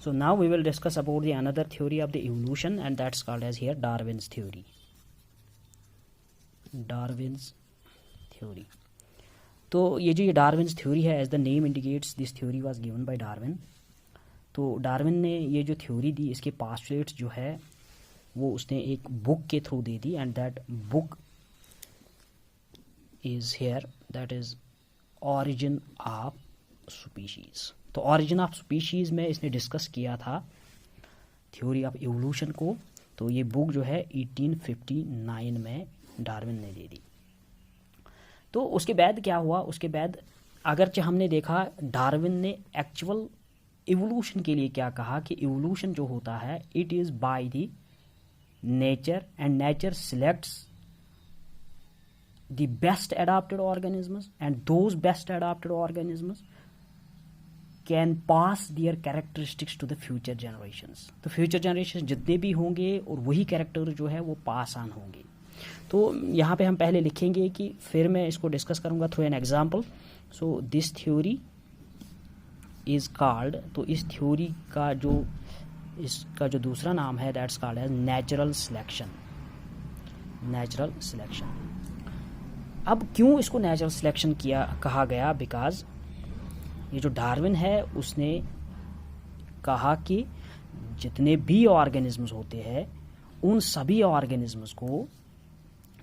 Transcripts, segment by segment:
So now we will discuss about the another theory of the evolution, and that's called as here Darwin's theory. Darwin's theory. तो ये जो ये Darwin's theory है, as the name indicates this theory was given by Darwin. तो Darwin ने ये जो theory दी, इसके पास्टुलेट्स जो है वो उसने एक बुक के थ्रू दे दी, and that book is here, that is origin of species. तो ऑरिजिन ऑफ स्पीशीज में इसने डिस्कस किया था थ्योरी ऑफ एवोल्यूशन को. तो ये बुक जो है 1859 में डार्विन ने दे दी. तो उसके बाद क्या हुआ, उसके बाद अगरचे हमने देखा डार्विन ने एक्चुअल इवोल्यूशन के लिए क्या कहा कि इवोल्यूशन जो होता है it is by the nature, and nature selects the best adopted organisms, and those best adopted organisms can pass their characteristics to the future generations. तो फ्यूचर जनरेशन जितने भी होंगे और वही कैरेक्टर जो है वो पास ऑन होंगे. तो यहाँ पे हम पहले लिखेंगे कि फिर मैं इसको डिस्कस करूँगा through an example. So this theory is called, तो इस थ्योरी का जो इसका जो दूसरा नाम है that's called as natural selection. Natural selection. अब क्यों इसको नेचुरल सिलेक्शन कहा गया, बिकॉज ये जो डार्विन है उसने कहा कि जितने भी ऑर्गेनिजम्स होते हैं उन सभी ऑर्गेनिजम्स को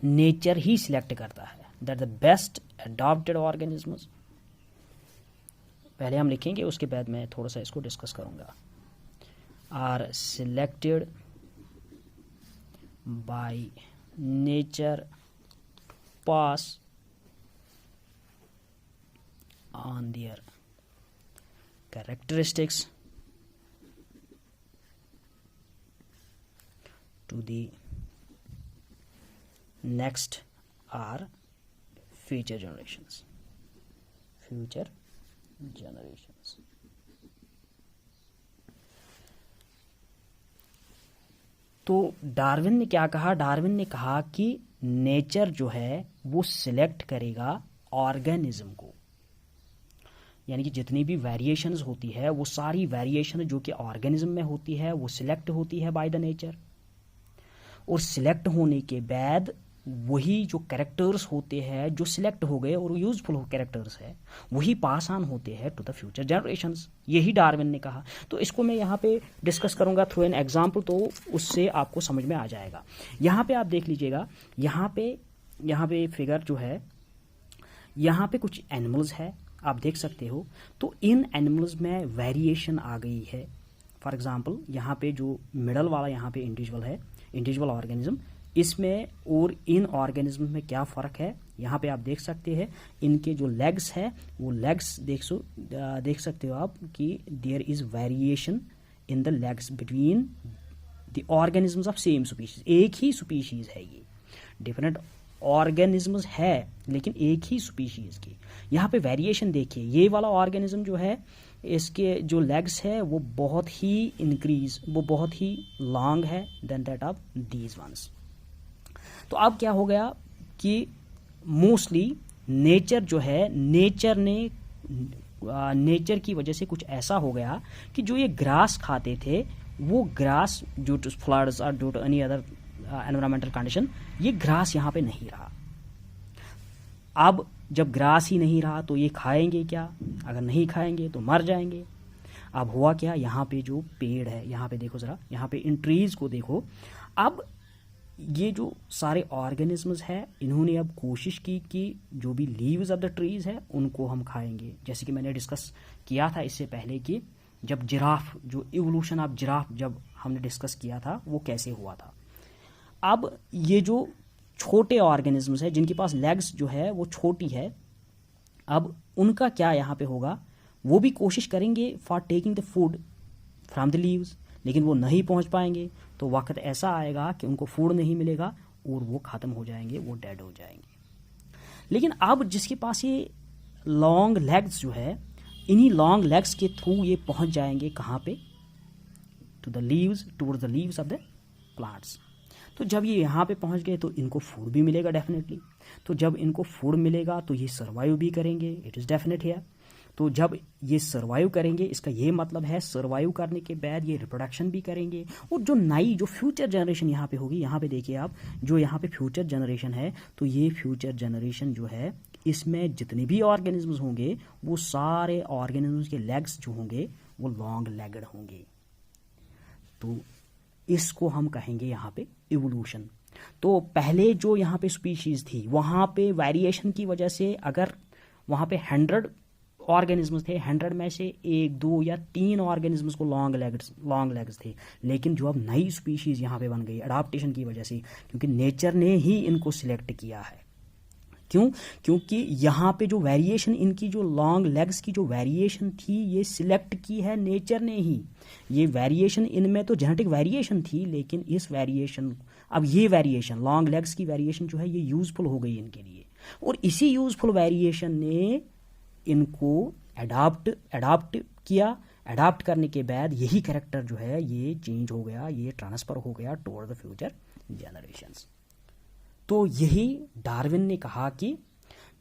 नेचर ही सिलेक्ट करता है, that the best adopted organisms. पहले हम लिखेंगे, उसके बाद मैं थोड़ा सा इसको डिस्कस करूंगा. Are selected by nature pass on their characteristics to the next are future generations. Future generations. तो डार्विन ने क्या कहा, डार्विन ने कहा कि नेचर जो है वो सिलेक्ट करेगा ऑर्गेनिज्म को, यानी कि जितनी भी वेरिएशंस होती है वो सारी वेरिएशन जो कि ऑर्गेनिज्म में होती है वो सिलेक्ट होती है बाय द नेचर. और सिलेक्ट होने के बाद वही जो कैरेक्टर्स होते हैं जो सिलेक्ट हो गए और यूजफुल कैरेक्टर्स है वही पास ऑन होते हैं टू द फ्यूचर जनरेशंस. यही डार्विन ने कहा. तो इसको मैं यहाँ पे डिस्कस करूँगा थ्रू एन एग्जाम्पल, तो उससे आपको समझ में आ जाएगा. यहाँ पे आप देख लीजिएगा, यहाँ पे फिगर जो है, यहाँ पे कुछ एनिमल्स है, आप देख सकते हो. तो इन एनिमल्स में वेरिएशन आ गई है. फॉर एग्जाम्पल यहाँ पे जो मिडल वाला यहाँ पे इंडिविजुअल है, इंडिविजुअल ऑर्गेनिज्म, इसमें और इन ऑर्गेनिज्म में क्या फ़र्क है यहाँ पे आप देख सकते हैं. इनके जो लेग्स है वो लेग्स देख सकते हो आप कि there is variation in the legs between the organisms of same species. एक ही स्पीशीज है, ये डिफरेंट ऑर्गेनिजम्स है लेकिन एक ही स्पीशीज की. यहाँ पे वेरिएशन देखिए, ये वाला ऑर्गेनिज्म जो है इसके जो लेग्स है वो बहुत ही इंक्रीज, वो बहुत ही लॉन्ग है than that of these ones. तो अब क्या हो गया कि मोस्टली नेचर जो है, नेचर की वजह से कुछ ऐसा हो गया कि जो ये ग्रास खाते थे वो ग्रास ड्यू टू फ्लड्स और due to any other environmental condition, ये ग्रास यहाँ पे नहीं रहा. अब जब ग्रास ही नहीं रहा तो ये खाएंगे क्या, अगर नहीं खाएंगे तो मर जाएंगे. अब हुआ क्या, यहाँ पे जो पेड़ है, यहाँ पे देखो ज़रा, यहाँ पे इन ट्रीज को देखो. अब ये जो सारे ऑर्गेनिजम्स हैं इन्होंने अब कोशिश की कि जो भी लीव्स ऑफ द ट्रीज है उनको हम खाएंगे. जैसे कि मैंने डिस्कस किया था इससे पहले कि जब जिराफ, जो इवोल्यूशन ऑफ जिराफ जब हमने डिस्कस किया था वो कैसे हुआ था. अब ये जो छोटे ऑर्गेनिजम्स है जिनके पास लेग्स जो है वो छोटी है, अब उनका क्या यहाँ पे होगा, वो भी कोशिश करेंगे for taking the food from the leaves, लेकिन वो नहीं पहुँच पाएंगे. तो वक्त ऐसा आएगा कि उनको फूड नहीं मिलेगा और वो ख़त्म हो जाएंगे, वो डेड हो जाएंगे. लेकिन अब जिसके पास ये लॉन्ग लेग्स जो है, इन्हीं लॉन्ग लेग्स के थ्रू ये पहुंच जाएंगे कहाँ पे, to the leaves, towards the leaves of the plants. तो जब ये यहाँ पे पहुँच गए तो इनको फूड भी मिलेगा डेफिनेटली. तो जब इनको फूड मिलेगा तो ये सर्वाइव भी करेंगे, इट इज़ डेफिनेट है. तो जब ये सर्वाइव करेंगे, इसका ये मतलब है सर्वाइव करने के बाद ये रिप्रोडक्शन भी करेंगे, और जो नई जो फ्यूचर जनरेशन यहाँ पे होगी, यहाँ पे देखिए आप, जो यहाँ पे फ्यूचर जनरेशन है, तो ये फ्यूचर जनरेशन जो है इसमें जितने भी ऑर्गेनिजम्स होंगे वो सारे ऑर्गेनिजम्स के लेग्स जो होंगे वो लॉन्ग लेगड होंगे। तो इसको हम कहेंगे यहाँ पे इवोल्यूशन। तो पहले जो यहाँ पे स्पीशीज थी वहाँ पे वेरिएशन की वजह से अगर वहाँ पे 100 ऑर्गेनिजम्स थे, 100 में से 1, 2 या 3 ऑर्गेनिजम्स को लॉन्ग लेग्स थे, लेकिन जो अब नई स्पीशीज यहाँ पे बन गई अडाप्टेशन की वजह से, क्योंकि नेचर ने ही इनको सिलेक्ट किया है। क्यों? क्योंकि यहाँ पे जो वेरिएशन इनकी जो लॉन्ग लेग्स की जो वेरिएशन थी ये सिलेक्ट की है नेचर ने ही। ये वेरिएशन इनमें तो जेनेटिक वेरिएशन थी, लेकिन इस वेरिएशन, अब ये वेरिएशन लॉन्ग लेग्स की वेरिएशन जो है ये यूजफुल हो गई इनके लिए, और इसी यूजफुल वेरिएशन ने इनको अडाप्ट किया। अडाप्ट करने के बाद यही कैरेक्टर जो है ये चेंज हो गया, ये ट्रांसफर हो गया टुवर्ड द फ्यूचर जनरेशंस। तो यही डार्विन ने कहा कि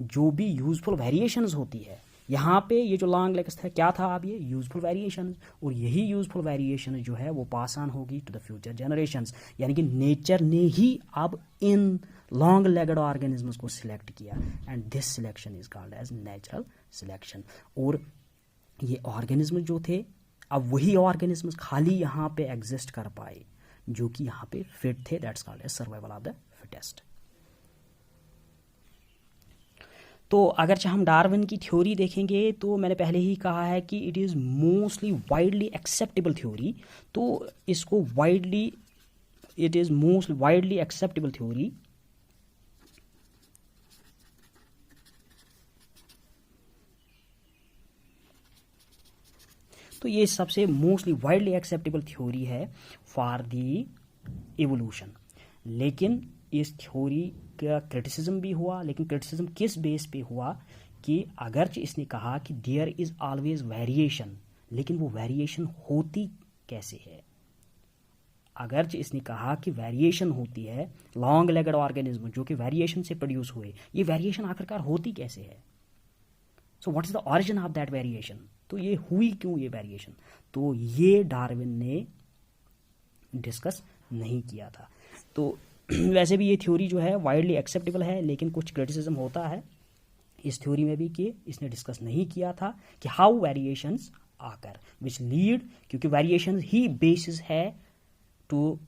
जो भी यूजफुल वेरिएशंस होती है, यहाँ पे ये जो लॉन्ग लेग्स था क्या था, अब ये यूजफुल वेरिएशंस, और यही यूजफुल वेरिएशन जो है वो पास ऑन होगी टू द फ्यूचर जनरेशंस। यानी कि नेचर ने ही अब इन लॉन्ग लेगड ऑर्गेनिजम्स को सिलेक्ट किया, and this selection is called as natural selection. और ये ऑर्गेनिज्म जो थे, अब वही ऑर्गेनिजम्स खाली यहाँ पे एग्जिस्ट कर पाए जो कि यहाँ पे फिट थे, that's called as survival of the fittest. तो अगर हम डार्विन की थ्योरी देखेंगे तो मैंने पहले ही कहा है कि it is mostly widely acceptable theory. तो इसको it is most widely acceptable theory. तो ये सबसे मोस्टली वाइडली एक्सेप्टेबल थ्योरी है फॉर द इवोल्यूशन। लेकिन इस थ्योरी का क्रिटिसिज्म भी हुआ, लेकिन क्रिटिसिज्म किस बेस पे हुआ कि अगरचे इसने कहा कि देयर इज ऑलवेज वेरिएशन, लेकिन वो वेरिएशन होती कैसे है। अगरचे इसने कहा कि वेरिएशन होती है, लॉन्ग लेगड ऑर्गेनिज्म जो कि वेरिएशन से प्रोड्यूस हुए, ये वेरिएशन आखिरकार होती कैसे है। So what is the origin of that variation, तो ये हुई क्यों ये वेरिएशन, तो ये डार्विन ने डिस्कस नहीं किया था। तो वैसे भी ये थ्योरी जो है वाइडली एक्सेप्टेबल है, लेकिन कुछ क्रिटिसिज्म होता है इस थ्योरी में भी कि इसने डिस्कस नहीं किया था कि हाउ वेरिएशंस आकर विच लीड, क्योंकि वेरिएशन ही बेसिस है to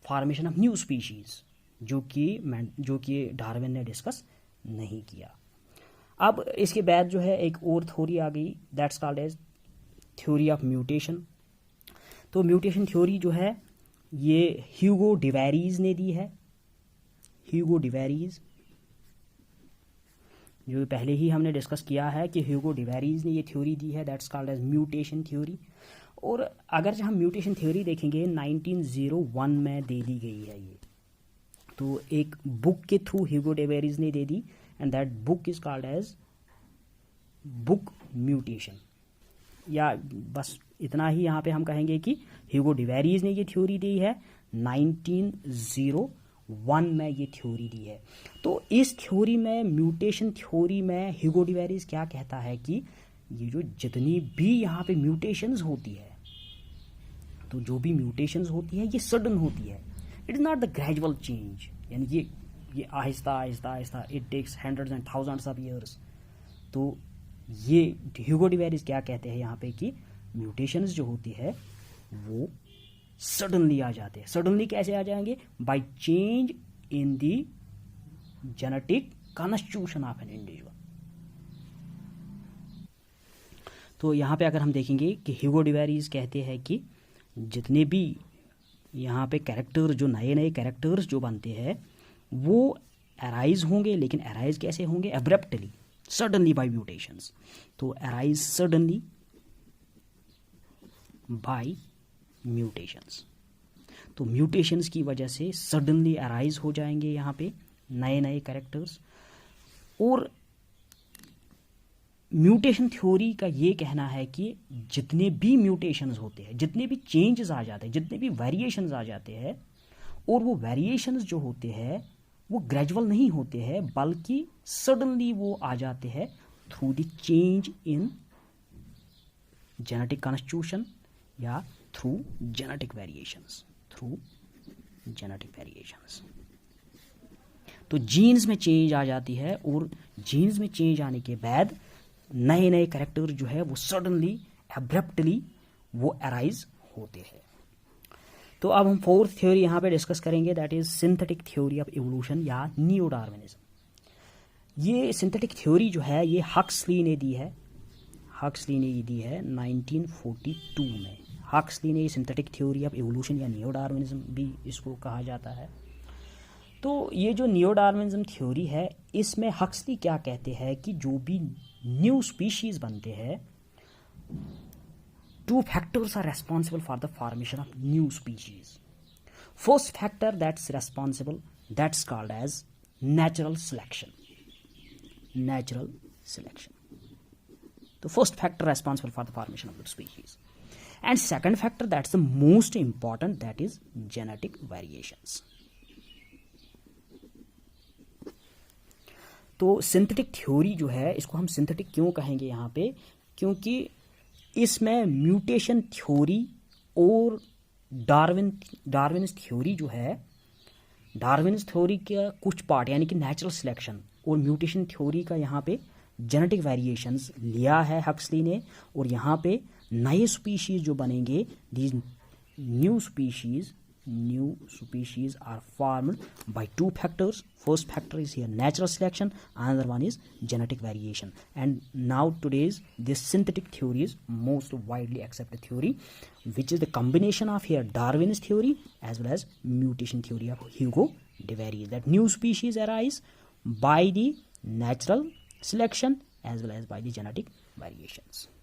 formation of new species, जो कि डार्विन ने डिस्कस नहीं किया। अब इसके बाद जो है एक और थ्योरी आ गई, that's called as theory of mutation. तो म्यूटेशन थ्योरी जो है ये ह्यूगो डिवेरीज ने दी है। ह्यूगो डिवेरीज जो पहले ही हमने डिस्कस किया है कि ह्यूगो डिवेरीज ने ये थ्योरी दी है, that's called as mutation theory. और अगर हम म्यूटेशन थ्योरी देखेंगे 1901 में दे दी गई है ये, तो एक बुक के थ्रू ह्यूगो डिवेरीज ने दे दी, and that book is called as book mutation. या बस इतना ही यहाँ पे हम कहेंगे कि ह्यूगो डिवेरीज ने ये थ्योरी दी है, 1901 में ये थ्योरी दी है। तो इस थ्योरी में, म्यूटेशन थ्योरी में, ह्यूगो डिवेरीज क्या कहता है कि ये जो जितनी भी यहाँ पे म्यूटेशंस होती है, तो जो भी म्यूटेशंस होती है ये सडन होती है, it is not the gradual change, यानी ये आहिस्ता आहिस्ता आहिस्ता, it takes hundreds and thousands of years. तो ये ह्यूगो डिवेरीज क्या कहते हैं यहाँ पे कि म्यूटेशंस जो होती है वो सडनली आ जाते हैं। सडनली कैसे आ जाएंगे? By change in the genetic constitution of an individual. तो यहाँ पे अगर हम देखेंगे कि ह्यूगो डिवेरीज कहते हैं कि जितने भी यहाँ पे कैरेक्टर्स, जो नए नए कैरेक्टर्स जो बनते हैं वो अराइज होंगे, लेकिन अराइज कैसे होंगे? Abruptly, suddenly by mutations. तो अराइज सडनली बाय म्यूटेशंस। तो म्यूटेशंस की वजह से सडनली अराइज हो जाएंगे यहाँ पे नए नए कैरेक्टर्स। और म्यूटेशन थ्योरी का ये कहना है कि जितने भी म्यूटेशंस होते हैं, जितने भी चेंजेस आ जाते हैं, जितने भी वेरिएशंस आ जाते हैं, और वो वेरिएशंस जो होते हैं वो ग्रेजुअल नहीं होते हैं, बल्कि सडनली वो आ जाते हैं through the change in genetic constitution या through genetic variations, through genetic variations। तो जीन्स में चेंज आ जाती है और जीन्स में चेंज आने के बाद नए नए कैरेक्टर जो है वो सडनली एब्रप्टली वो अराइज होते हैं। तो अब हम फोर्थ थ्योरी यहाँ पे डिस्कस करेंगे, that is synthetic theory of evolution या नियो डार्विनिज्म। ये सिंथेटिक थ्योरी जो है ये हक्सली ने दी है, हक्सली ने दी है 1942 में। हक्सली ने सिंथेटिक थ्योरी ऑफ इवोल्यूशन या नियो डार्विनिज्म भी इसको कहा जाता है। तो ये जो नियो डार्विनिज्म थ्योरी है इसमें हक्सली क्या कहते हैं कि जो भी न्यू स्पीशीज बनते हैं, two factors are responsible for the formation of new species. First factor that's responsible, that's called as natural selection. Natural selection. The first factor responsible for the formation of the species. And second factor that's the most important, that is genetic variations. तो synthetic theory जो है इसको हम synthetic क्यों कहेंगे यहाँ पे, क्योंकि इसमें म्यूटेशन थ्योरी और डार्विन्स थ्योरी जो है, डार्विन्स थ्योरी का कुछ पार्ट यानी कि नेचुरल सिलेक्शन और म्यूटेशन थ्योरी का यहाँ पे जेनेटिक वेरिएशंस लिया है हक्सली ने, और यहाँ पे नए स्पीशीज जो बनेंगे, these new species are formed by two factors. First factor is here natural selection, another one is genetic variation. And now today's this synthetic theory is most widely accepted theory, which is the combination of here Darwin's theory as well as mutation theory of Hugo de Vries, that new species arise by the natural selection as well as by the genetic variations.